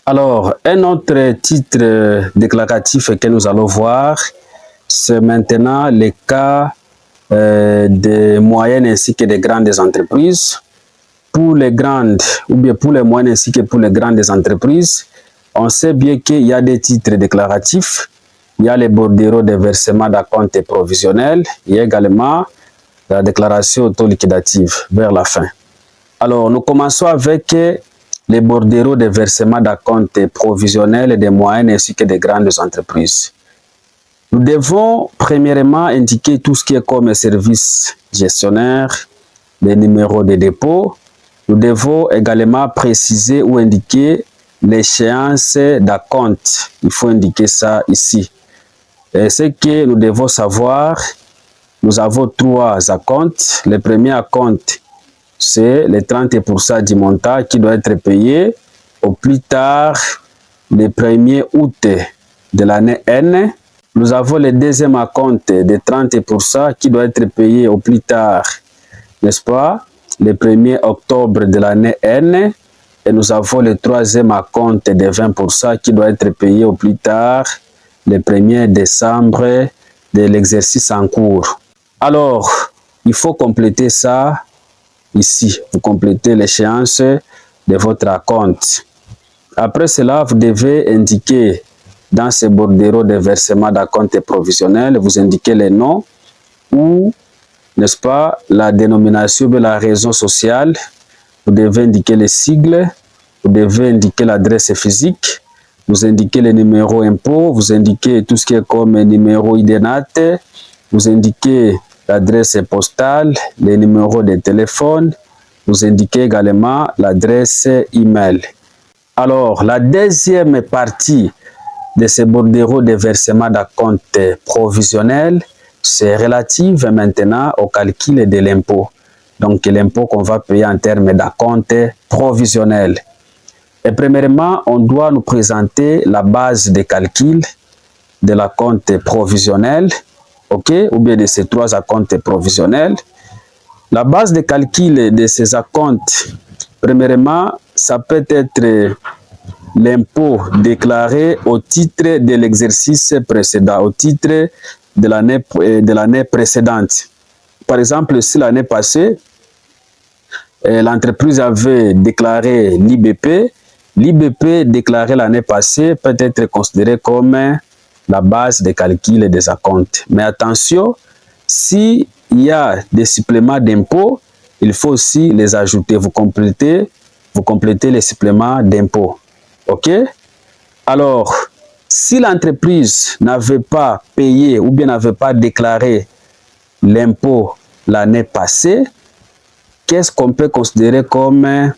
Alors, un autre titre déclaratif que nous allons voir, c'est maintenant le cas des moyennes ainsi que des grandes entreprises. Pour les grandes, ou bien pour les moyennes ainsi que pour les grandes entreprises, on sait bien qu'il y a des titres déclaratifs, il y a les bordereaux de versement d'acompte provisionnel, il y a également la déclaration auto-liquidative vers la fin. Alors, nous commençons avec les bordereaux de versement d'acompte provisionnel des moyennes ainsi que des grandes entreprises. Nous devons premièrement indiquer tout ce qui est comme service gestionnaire, les numéros de dépôt. Nous devons également préciser ou indiquer l'échéance d'acompte. Il faut indiquer ça ici. Et ce que nous devons savoir, nous avons trois acomptes. Le premier acompte, c'est les 30% du montant qui doit être payé au plus tard le 1er août de l'année N. Nous avons le deuxième acompte de 30% qui doit être payé au plus tard, n'est-ce pas, le 1er octobre de l'année N. Et nous avons le troisième acompte de 20% qui doit être payé au plus tard le 1er décembre de l'exercice en cours. Alors, il faut compléter ça ici. Vous complétez l'échéance de votre acompte. Après cela, vous devez indiquer dans ces bordereaux de versement d'acompte provisionnel, vous indiquez les noms ou, n'est-ce pas, la dénomination de la raison sociale. Vous devez indiquer les sigles, vous devez indiquer l'adresse physique, vous indiquez les numéros impôts, vous indiquez tout ce qui est comme numéro IDENAT, vous indiquez l'adresse postale, les numéros de téléphone, vous indiquez également l'adresse email. Alors, la deuxième partie de ces bordereaux de versement d'acompte provisionnel, c'est relative maintenant au calcul de l'impôt. Donc, l'impôt qu'on va payer en termes d'acompte provisionnel. Et premièrement, on doit nous présenter la base de calcul de l'acompte provisionnel, ok, ou bien de ces trois acomptes provisionnels. La base de calcul de ces acomptes, premièrement, ça peut être l'impôt déclaré au titre de l'exercice précédent, au titre de l'année précédente. Par exemple, si l'année passée, l'entreprise avait déclaré l'IBP, l'IBP déclaré l'année passée peut être considéré comme la base de calcul des acomptes. Mais attention, s'il y a des suppléments d'impôts, il faut aussi les ajouter. Vous complétez les suppléments d'impôts. OK? Alors, si l'entreprise n'avait pas payé ou bien n'avait pas déclaré l'impôt l'année passée, qu'est-ce qu'on peut considérer comme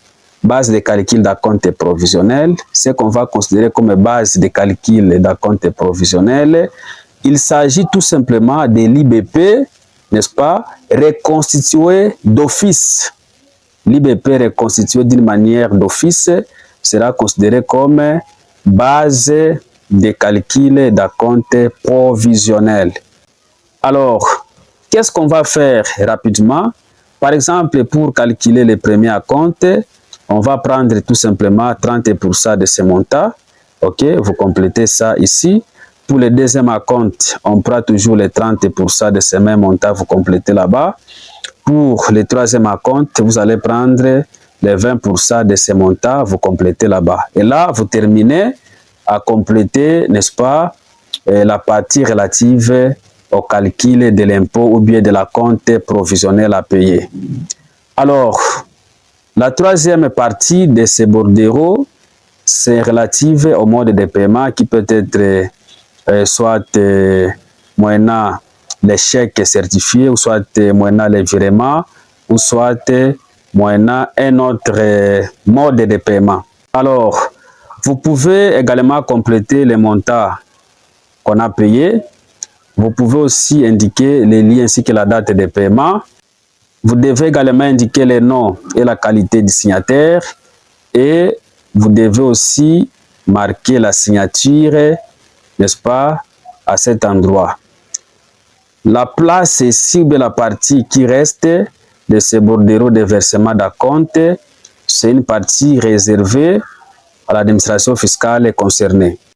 base de calcul d'acompte provisionnel? Ce qu'on va considérer comme base de calcul d'acompte provisionnel, il s'agit tout simplement de l'IBP, n'est-ce pas, reconstitué d'office. L'IBP reconstitué d'une manière d'office sera considéré comme base de calcul d'acompte provisionnel. Alors, qu'est-ce qu'on va faire rapidement? Par exemple, pour calculer le premier acompte, on va prendre tout simplement 30% de ce montant. OK, vous complétez ça ici. Pour le deuxième acompte, on prend toujours les 30% de ce même montant, vous complétez là-bas. Pour le troisième acompte, vous allez prendre les 20% de ce montant, vous complétez là-bas. Et là, vous terminez à compléter, n'est-ce pas, la partie relative au calcul de l'impôt ou bien de l'acompte provisionnel à payer. Alors, la troisième partie de ces bordereaux, c'est relative au mode de paiement qui peut être soit moyennant les chèques certifiés, ou soit moyennant les virements, ou soit moyennant un autre mode de paiement. Alors, vous pouvez également compléter les montants qu'on a payés. Vous pouvez aussi indiquer les liens ainsi que la date de paiement. Vous devez également indiquer les noms et la qualité du signataire. Et vous devez aussi marquer la signature, n'est-ce pas, à cet endroit. La place ici, ou la partie qui reste de ces bordereaux de versement d'acompte, c'est une partie réservée à l'administration fiscale concernée.